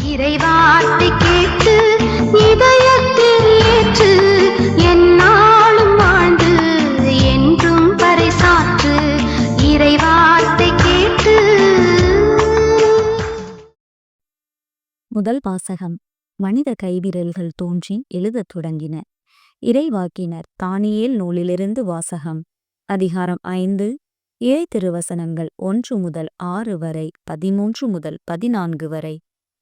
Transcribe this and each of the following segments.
இறைவார்த்தை கேட்டு இதயத்தில் ஏற்று எந்நாளும் வாழ்ந்து என்றும் பறைசாற்று. இறைவார்த்தை கேட்டு. முதல் வாசகம். மனித கைவிரல்கள் தோன்றி எழுதத் தொடங்கின. இறைவாக்கினர் தானியேல் நூலிலிருந்து வாசகம். அதிகாரம் 5, இறை திருவசனங்கள் 1 முதல் 6 வரை, 13 முதல் 14 வரை,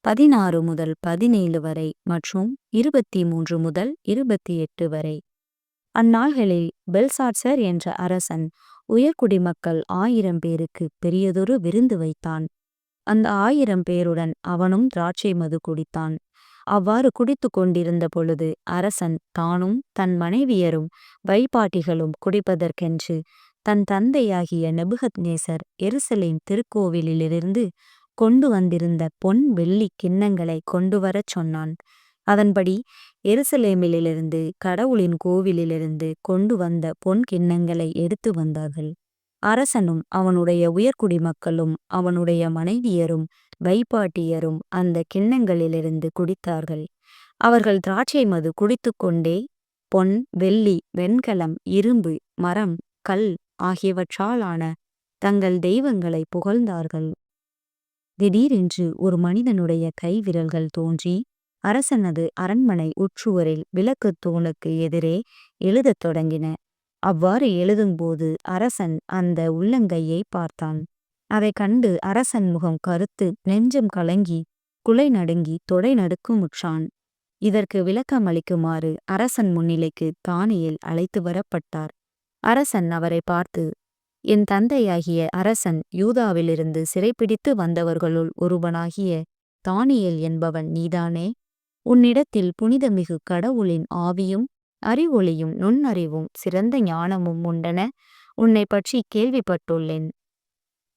16 முதல் 17 வரை மற்றும் 23 முதல் 28 வரை. அந்நாள்களில் பெல்சாட்சர் என்ற அரசன் உயர்குடிமக்கள் 1000 பேருக்கு பெரியதொரு விருந்து வைத்தான். அந்த 1000 பேருடன் அவனும் திராட்சை மது குடித்தான். அவ்வாறு குடித்து கொண்டிருந்த பொழுது அரசன் தானும் தன் மனைவியரும் வைப்பாட்டிகளும் குடிப்பதற்கென்று தன் தந்தையாகிய நெபுகத்நேசர் எருசலேம் திருக்கோவிலிலிருந்து கொண்டு வந்திருந்த பொன் வெள்ளி கிண்ணங்களை கொண்டு வரச் சொன்னான். அதன்படி எருசலேமிலிருந்து கடவுளின் கோவிலிலிருந்து கொண்டு வந்த பொன் கிண்ணங்களை எடுத்து வந்தார்கள். அரசனும் அவனுடைய உயர்குடிமக்களும் அவனுடைய மனைவியரும் வைப்பாட்டியரும் அந்த கிண்ணங்களிலிருந்து குடித்தார்கள். அவர்கள் திராட்சை மது குடித்து கொண்டே பொன், வெள்ளி, வெண்கலம், இரும்பு, மரம், கல் ஆகியவற்றாலான தங்கள் தெய்வங்களை புகழ்ந்தார்கள். திடீரென்று ஒரு மனிதனுடைய கைவிரல்கள் தோன்றி அரசனது அரண்மனை உட்சுவரில் விளக்குத் தூணுக்கு எதிரே எழுதத் தொடங்கின. அவ்வாறு எழுதும்போது அரசன் அந்த உள்ளங்கையை பார்த்தான். அதை கண்டு அரசன் முகம் கருத்து நெஞ்சம் கலங்கி குலை நடுங்கி தொடை நடுக்கமுற்றான். இதற்கு விளக்கமளிக்குமாறு அரசன் முன்னிலைக்கு தானியேல் அழைத்து வரப்பட்டார். அரசன் அவரை பார்த்து, என் தந்தையாகிய அரசன் யூதாவிலிருந்து சிறைப்பிடித்து வந்தவர்களுள் ஒருவனாகிய தானியேல் என்பவன் நீதானே? உன்னிடத்தில் புனிதமிகு கடவுளின் ஆவியும் அறிவொளியும் நுண்ணறிவும் சிறந்த ஞானமும் உண்டென உன்னை பற்றி கேள்விப்பட்டுள்ளேன்.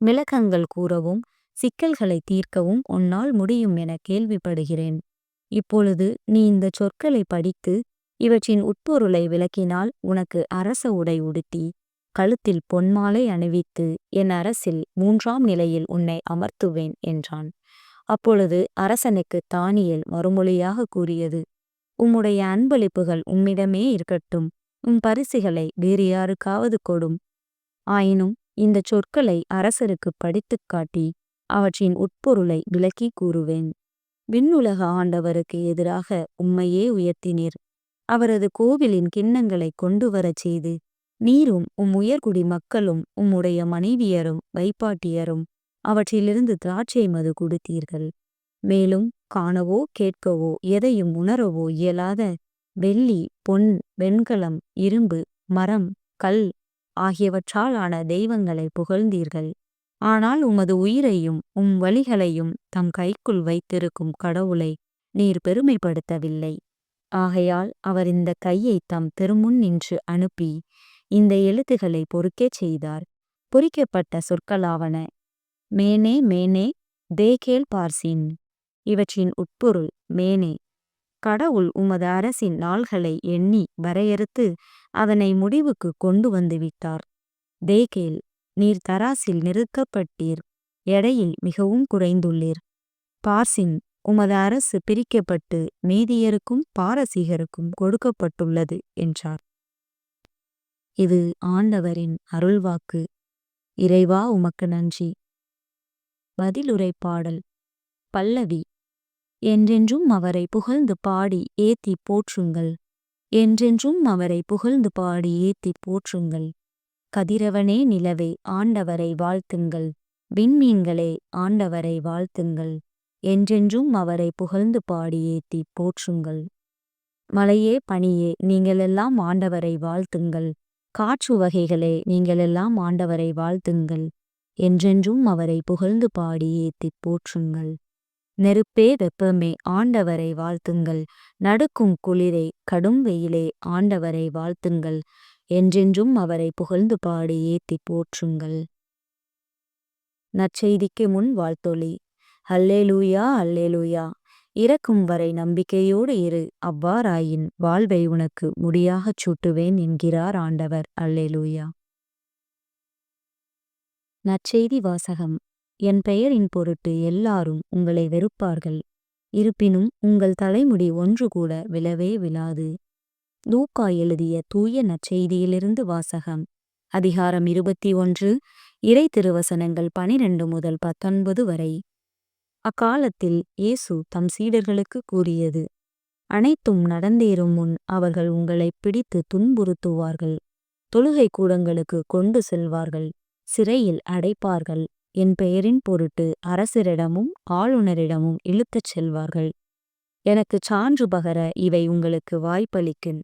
விளக்கங்கள் கூறவும் சிக்கல்களை தீர்க்கவும் உன்னால் முடியும் என கேள்விப்படுகிறேன். இப்பொழுது நீ இந்த சொற்களை படித்து இவற்றின் உட்பொருளை விளக்கினால் உனக்கு அரச உடை உடுத்தி கழுத்தில் பொன்மாலை அணிவித்து என் அரசில் 3ஆம் நிலையில் உன்னை அமர்த்துவேன் என்றான். அப்பொழுது அரசனுக்கு தானியேல் மறுமொழியாக கூறியது, உம்முடைய அன்பளிப்புகள் உம்மிடமே இருக்கட்டும். உம் பரிசுகளை வேறு யாருக்காவது கொடும். ஆயினும் இந்த சொற்களை அரசருக்கு படித்துக் காட்டி அவற்றின் உட்பொருளை விளக்கி கூறுவேன். விண்ணுலக ஆண்டவருக்கு எதிராக உம்மையே உயர்த்தினீர். அவரது கோவிலின் கிண்ணங்களை கொண்டு வரச் செய்து நீரும் உம் உயர்குடி மக்களும் உம்முடைய மனைவியரும் வைப்பாட்டியரும் அவற்றிலிருந்து திராட்சை மது குடித்தீர்கள். மேலும் காணவோ கேட்கவோ எதையும் உணரவோ இயலாத வெள்ளி, பொன், வெண்கலம், இரும்பு, மரம், கல் ஆகியவற்றாலான தெய்வங்களை புகழ்ந்தீர்கள். ஆனால் உமது உயிரையும் உம் வழிகளையும் தம் கைக்குள் வைத்திருக்கும் கடவுளை நீர் பெருமைப்படுத்தவில்லை. ஆகையால் அவர் இந்த கையை தம் திருமுன் நின்று அனுப்பி இந்த எழுத்துக்களை பொறிக்கச் செய்தார். பொறிக்கப்பட்ட சொற்களாவன: மேனே மேனே தேகேல் பார்சின். இவற்றின் உட்பொருள்: மேனே, கடவுள் உமது அரசின் நாள்களை எண்ணி வரையறுத்து அதனை முடிவுக்கு கொண்டு வந்து விட்டார். தேகேல், நீர் தராசில் நிறுக்கப்பட்டீர், எடையில் மிகவும் குறைந்துள்ளீர். பார்சின், உமது அரசு பிரிக்கப்பட்டு மேதியருக்கும் பாரசீகருக்கும் கொடுக்கப்பட்டுள்ளது என்றார். இது ஆண்டவரின் அருள்வாக்கு. இறைவா உமக்கு நன்றி. பதிலுரை பாடல். பல்லவி. என்றென்றும் அவரை புகழ்ந்து பாடி ஏத்தி போற்றுங்கள். என்றென்றும் அவரை புகழ்ந்து பாடி ஏத்தி போற்றுங்கள். கதிரவனே நிலவே ஆண்டவரை வாழ்த்துங்கள். விண்மீன்களே ஆண்டவரை வாழ்த்துங்கள். என்றென்றும் அவரை புகழ்ந்து பாடி ஏத்தி போற்றுங்கள். மலையே பனியே நீங்களெல்லாம் ஆண்டவரை வாழ்த்துங்கள். காற்று வகைகளே நீங்களெல்லாம் ஆண்டவரை வாழ்த்துங்கள். என்றென்றும் அவரை புகழ்ந்து பாடி ஏத்தி போற்றுங்கள். நெருப்பே வெப்பமே ஆண்டவரை வாழ்த்துங்கள். நடுக்கும் குளிரே கடும் வெயிலே ஆண்டவரை வாழ்த்துங்கள். என்றென்றும் அவரை புகழ்ந்து பாடி ஏத்தி போற்றுங்கள். நற்செய்திக்கு முன் வாழ்த்தொலி. அல்லேலூயா அல்லேலூயா. இறக்கும் வரை நம்பிக்கையோடு இரு, அவ்வாறாயின் வாழ்வை உனக்கு முடியாகச் சூட்டுவேன் என்கிறார் ஆண்டவர். அல்லேலூயா. நற்செய்தி வாசகம். என் பெயரின் பொருட்டு எல்லாரும் உங்களை வெறுப்பார்கள். இருப்பினும் உங்கள் தலைமுடி ஒன்று கூட விழவே விழாது. லூக்கா எழுதிய தூய நற்செய்தியிலிருந்து வாசகம். அதிகாரம் 21, இறை திருவசனங்கள் 12 முதல் 19 வரை. அக்காலத்தில் இயேசு தம் சீடர்களுக்கு கூறியது: அனைத்தும் நடந்தேறும் முன் அவர்கள் உங்களை பிடித்து துன்புறுத்துவார்கள், தொழுகை கூடங்களுக்கு கொண்டு செல்வார்கள், சிறையில் அடைப்பார்கள், என் பெயரின் பொருட்டு அரசரிடமும் ஆளுநரிடமும் இழுத்துச் செல்வார்கள். எனக்கு சான்று பகர இவை உங்களுக்கு வாய்ப்பளிக்கும்.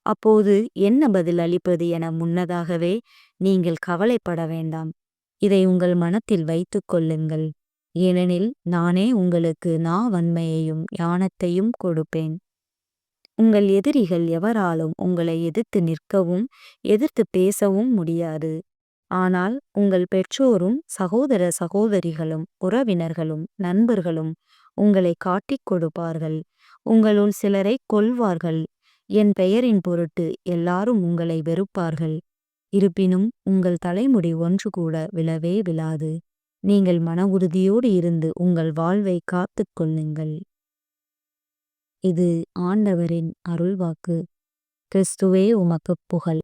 அப்போது என்ன பதில் அளிப்பது என முன்னதாகவே நீங்கள் கவலைப்பட வேண்டாம். இதை உங்கள் மனத்தில் வைத்துக் கொள்ளுங்கள். ஏனெனில் நானே உங்களுக்கு நாவன்மையையும் ஞானத்தையும் கொடுப்பேன். உங்கள் எதிரிகள் எவராலும் உங்களை எதிர்த்து நிற்கவும் எதிர்த்து பேசவும் முடியாது. ஆனால் உங்கள் பெற்றோரும் சகோதர சகோதரிகளும் உறவினர்களும் நண்பர்களும் உங்களை காட்டிக் கொடுப்பார்கள். உங்களுள் சிலரை கொல்வார்கள். என் பெயரின் பொருட்டு எல்லாரும் உங்களை வெறுப்பார்கள். இருப்பினும் உங்கள் தலைமுடி ஒன்று கூட விழவே விழாது. நீங்கள் மன உறுதியோடு இருந்து உங்கள் வாழ்வை காத்துக் கொள்ளுங்கள். இது ஆண்டவரின் அருள்வாக்கு. கிறிஸ்துவே உமக்குப் புகழ்.